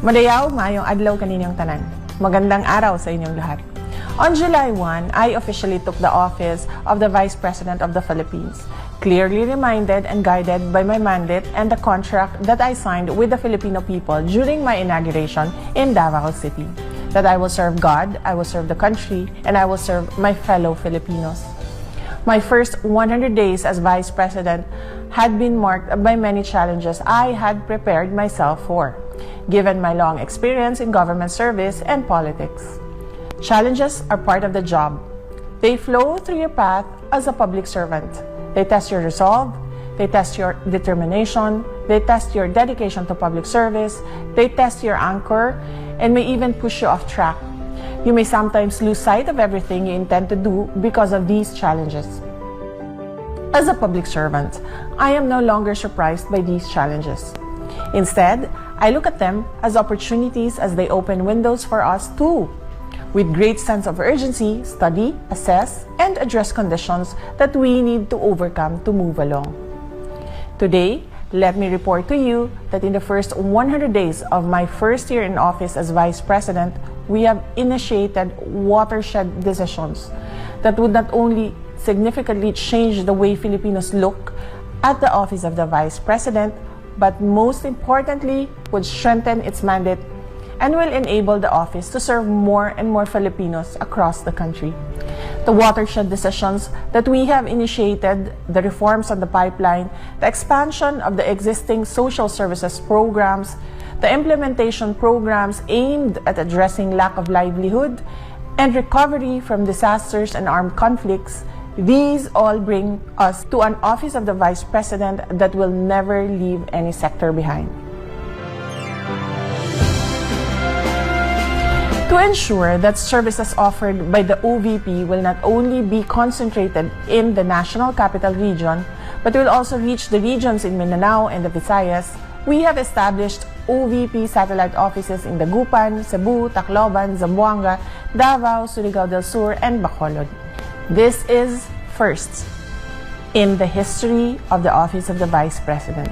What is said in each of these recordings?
Madayaw, maayong adlaw kaninyong tanan. Magandang araw sa inyong lahat. On July 1, I officially took the office of the Vice President of the Philippines, clearly reminded and guided by my mandate and the contract that I signed with the Filipino people during my inauguration in Davao City. That I will serve God, I will serve the country, and I will serve my fellow Filipinos. My first 100 days as Vice President had been marked by many challenges I had prepared myself for, given my long experience in government service and politics. Challenges are part of the job. They flow through your path as a public servant. They test your resolve, they test your determination, they test your dedication to public service, they test your anchor, and may even push you off track. You may sometimes lose sight of everything you intend to do because of these challenges. As a public servant, I am no longer surprised by these challenges. Instead, I look at them as opportunities as they open windows for us too. With great sense of urgency, study, assess, and address conditions that we need to overcome to move along. Today, let me report to you that in the first 100 days of my first year in office as Vice President, we have initiated watershed decisions that would not only significantly change the way Filipinos look at the office of the Vice President, but most importantly, would strengthen its mandate and will enable the office to serve more and more Filipinos across the country. The watershed decisions that we have initiated, the reforms on the pipeline, the expansion of the existing social services programs, the implementation programs aimed at addressing lack of livelihood, and recovery from disasters and armed conflicts, these all bring us to an office of the Vice President that will never leave any sector behind. To ensure that services offered by the OVP will not only be concentrated in the National Capital Region, but will also reach the regions in Mindanao and the Visayas, we have established OVP satellite offices in Dagupan, Cebu, Tacloban, Zamboanga, Davao, Surigao del Sur, and Bacolod. This is first in the history of the Office of the Vice President.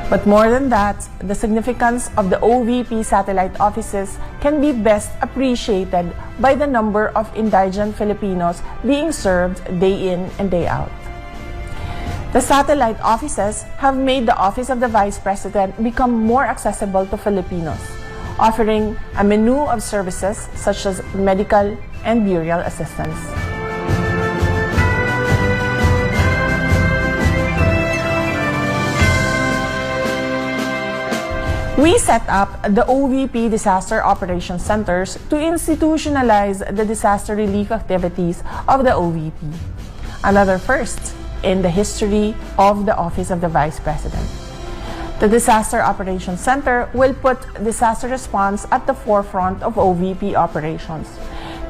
But more than that, the significance of the OVP satellite offices can be best appreciated by the number of indigent Filipinos being served day in and day out. The satellite offices have made the Office of the Vice President become more accessible to Filipinos, offering a menu of services such as medical and burial assistance. We set up the OVP Disaster Operations Centers to institutionalize the disaster relief activities of the OVP. Another first in the history of the Office of the Vice President. The Disaster Operations Center will put disaster response at the forefront of OVP operations,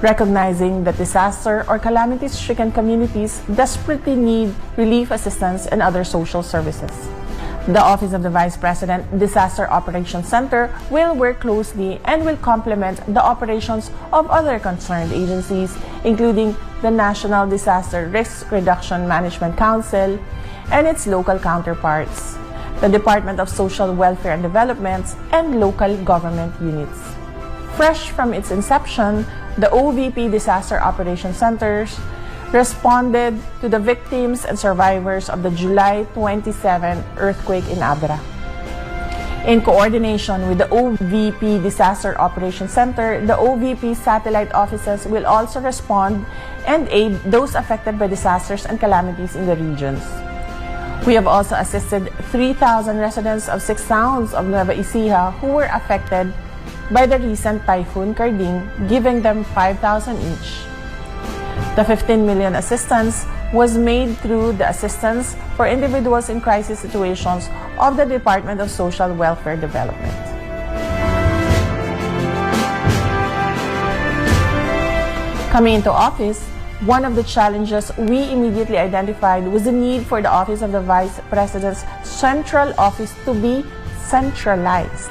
recognizing that disaster or calamity-stricken communities desperately need relief assistance and other social services. The Office of the Vice President Disaster Operations Center will work closely and will complement the operations of other concerned agencies, including the National Disaster Risk Reduction Management Council and its local counterparts, the Department of Social Welfare and Development, and local government units. Fresh from its inception, the OVP Disaster Operations Centers responded to the victims and survivors of the July 27 earthquake in Abra. In coordination with the OVP Disaster Operations Center, the OVP satellite offices will also respond and aid those affected by disasters and calamities in the regions. We have also assisted 3,000 residents of 6 towns of Nueva Ecija who were affected by the recent Typhoon Karding, giving them 5,000 each. The 15 million assistance was made through the Assistance for Individuals in Crisis Situations of the Department of Social Welfare Development. Coming into office, one of the challenges we immediately identified was the need for the Office of the Vice President's central office to be centralized.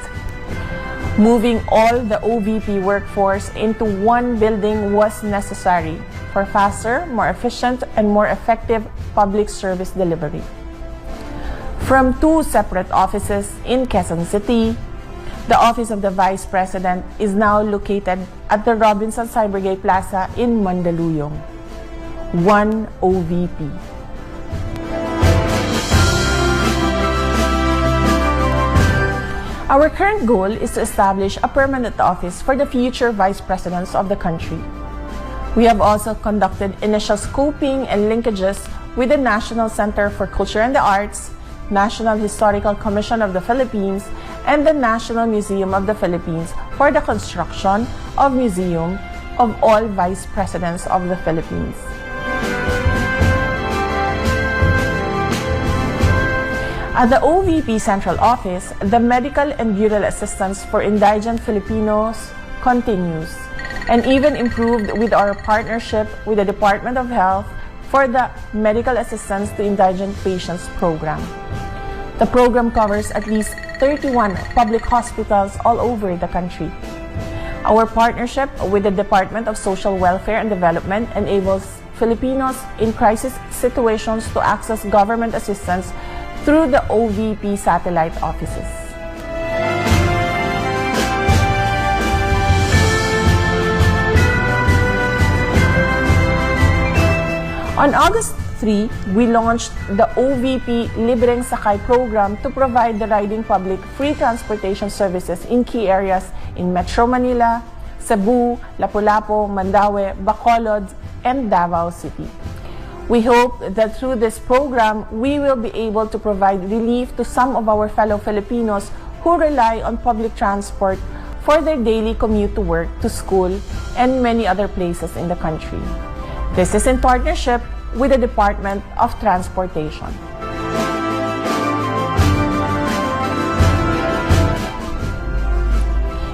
Moving all the OVP workforce into one building was necessary for faster, more efficient, and more effective public service delivery. From 2 separate offices in Quezon City, The office of the Vice President is now located at the Robinson Cybergate Plaza in Mandaluyong. 1 OVP. Our current goal is to establish a permanent office for the future vice presidents of the country. We have also conducted initial scoping and linkages with the National Center for Culture and the Arts, National Historical Commission of the Philippines, and the National Museum of the Philippines for the construction of museum of all vice presidents of the Philippines. At the OVP Central Office, the medical and burial assistance for indigent Filipinos continues and even improved with our partnership with the Department of Health for the Medical Assistance to Indigent Patients program. The program covers at least 31 public hospitals all over the country. Our partnership with the Department of Social Welfare and Development enables Filipinos in crisis situations to access government assistance through the OVP satellite offices. On August 3, we launched the OVP Libreng Sakay program to provide the riding public free transportation services in key areas in Metro Manila, Cebu, Lapu-Lapu, Mandaue, Bacolod, and Davao City. We hope that through this program, we will be able to provide relief to some of our fellow Filipinos who rely on public transport for their daily commute to work, to school, and many other places in the country. This is in partnership with the Department of Transportation.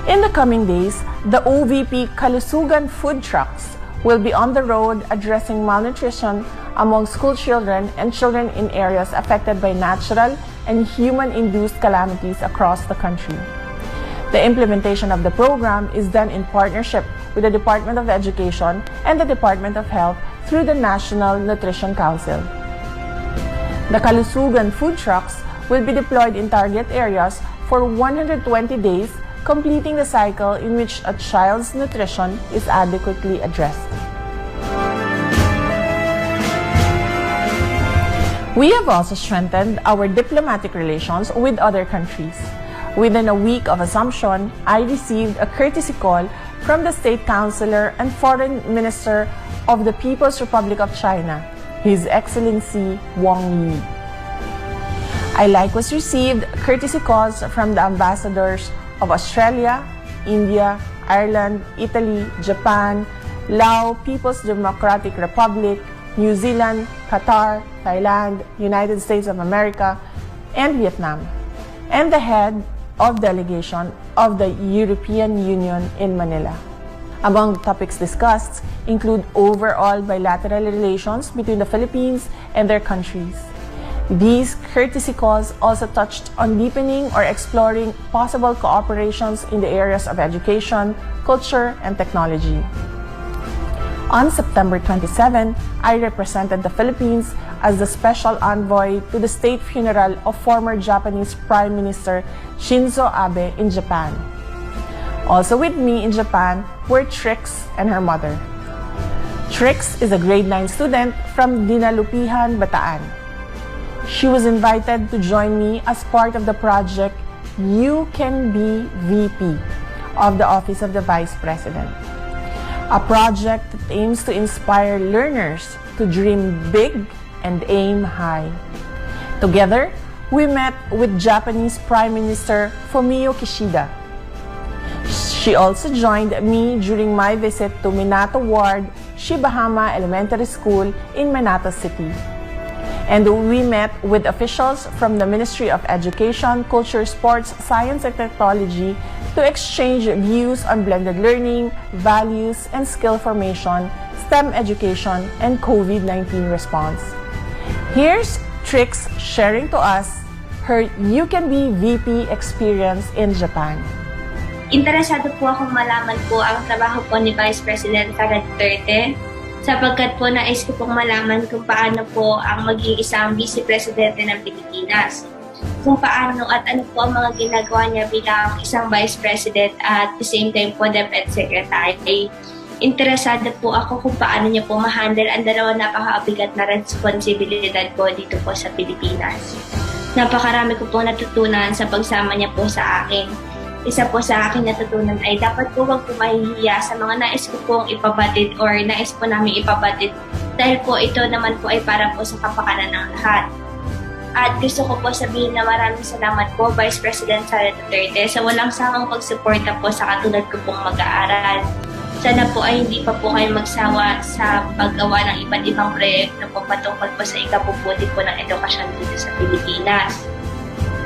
In the coming days, the OVP Kalusugan food trucks will be on the road addressing malnutrition among school children and children in areas affected by natural and human-induced calamities across the country. The implementation of the program is done in partnership with the Department of Education and the Department of Health through the National Nutrition Council. The Kalusugan food trucks will be deployed in target areas for 120 days, completing the cycle in which a child's nutrition is adequately addressed. We have also strengthened our diplomatic relations with other countries. Within a week of assumption, I received a courtesy call from the State Councilor and Foreign Minister of the People's Republic of China, His Excellency Wang Yi. I likewise received courtesy calls from the ambassadors of Australia, India, Ireland, Italy, Japan, Laos, People's Democratic Republic, New Zealand, Qatar, Thailand, United States of America, and Vietnam, and the head of delegation of the European Union in Manila. Among the topics discussed include overall bilateral relations between the Philippines and their countries. These courtesy calls also touched on deepening or exploring possible cooperations in the areas of education, culture, and technology. On September 27, I represented the Philippines as the special envoy to the state funeral of former Japanese Prime Minister Shinzo Abe in Japan. Also with me in Japan were Trix and her mother. Trix is a grade 9 student from Dinalupihan, Bataan. She was invited to join me as part of the project You Can Be VP of the Office of the Vice President, a project that aims to inspire learners to dream big and aim high. Together, we met with Japanese Prime Minister Fumio Kishida. She also joined me during my visit to Minato Ward, Shibahama Elementary School in Minato City. And we met with officials from the Ministry of Education, Culture, Sports, Science, and Technology to exchange views on blended learning, values, and skill formation, STEM education, and COVID-19 response. Here's Trix sharing to us her You Can Be VP experience in Japan. Interesado po akong malaman po ang trabaho po ni Vice President Sara Duterte sapagkat po nais ko pong malaman kung paano po ang maging isang Vice Presidente ng Pilipinas. kung paano at ano po ang mga ginagawa niya bilang isang Vice President at the same time po DepEd Secretary. Interesado po ako kung paano niya po ma-handle ang dalawang napakabigat na responsibilidad po dito po sa Pilipinas. Napakarami ko po natutunan sa pagsama niya po sa akin. Isa po sa akin natutunan ay dapat po wag po mahihiya sa mga nais ko pong ipabatid or nais po namin ipabatid dahil po ito naman po ay para po sa kapakanan ng lahat. At gusto ko po sabihin na maraming salamat po Vice President Sara Duterte sa walang sawang pagsuporta po sa katulad ko pong mag-aaral. Sana po ay hindi pa po kayo magsawa sa paggawa ng iba't ibang proyekto po patungkol po sa ikabubuti po ng edukasyon dito sa Pilipinas.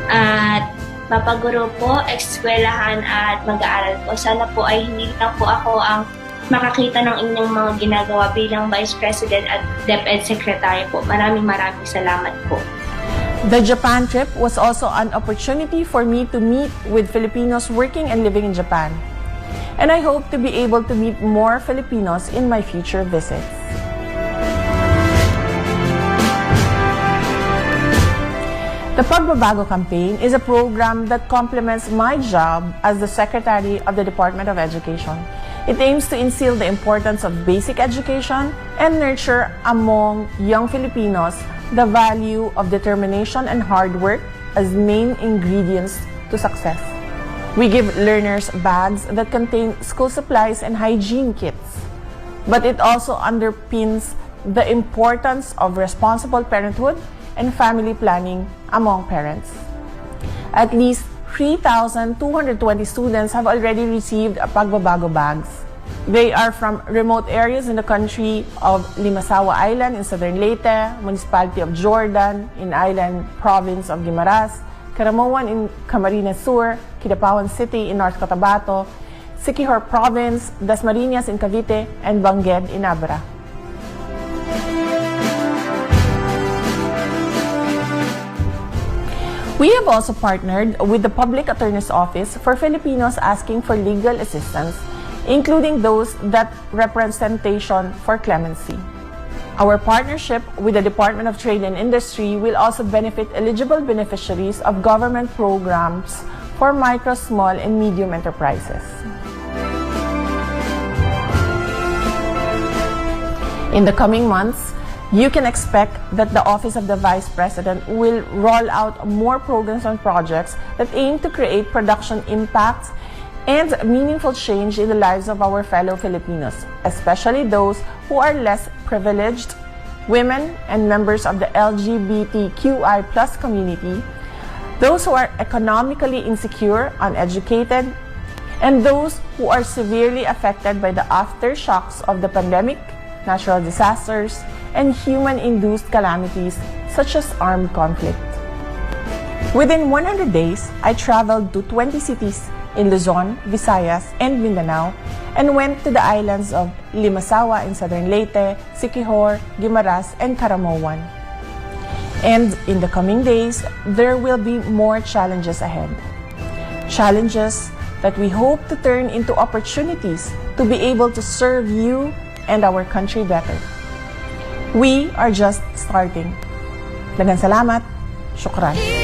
At mapaguro po, eskwelahan at mag-aaral po. Sana po ay hindi lang po ako ang makakita ng inyong mga ginagawa bilang Vice President at DepEd Secretary po. Maraming salamat po. The Japan trip was also an opportunity for me to meet with Filipinos working and living in Japan. And I hope to be able to meet more Filipinos in my future visits. The Pagbabago campaign is a program that complements my job as the Secretary of the Department of Education. It aims to instill the importance of basic education and nurture among young Filipinos the value of determination and hard work as main ingredients to success. We give learners bags that contain school supplies and hygiene kits, but it also underpins the importance of responsible parenthood and family planning among parents. At least 3,220 students have already received Pagbabago bags. They are from remote areas in the country of Limasawa Island in southern Leyte, Municipality of Jordan in Island Province of Guimaras, Caramoan in Camarines Sur, Kidapawan City in North Cotabato, Siquijor Province, Dasmariñas in Cavite, and Bangued in Abra. We have also partnered with the Public Attorney's Office for Filipinos asking for legal assistance, including those that representation for clemency. Our partnership with the Department of Trade and Industry will also benefit eligible beneficiaries of government programs for micro, small, and medium enterprises. In the coming months, you can expect that the Office of the Vice President will roll out more programs and projects that aim to create production impacts and meaningful change in the lives of our fellow Filipinos, especially those who are less privileged, women and members of the LGBTQI+ community, those who are economically insecure, uneducated, and those who are severely affected by the aftershocks of the pandemic, natural disasters, and human-induced calamities such as armed conflict. Within 100 days, I traveled to 20 cities in Luzon, Visayas, and Mindanao, and went to the islands of Limasawa in southern Leyte, Siquijor, Guimaras, and Caramoan. And in the coming days, there will be more challenges ahead. Challenges that we hope to turn into opportunities to be able to serve you and our country better. We are just starting. Daghang salamat. Shukran.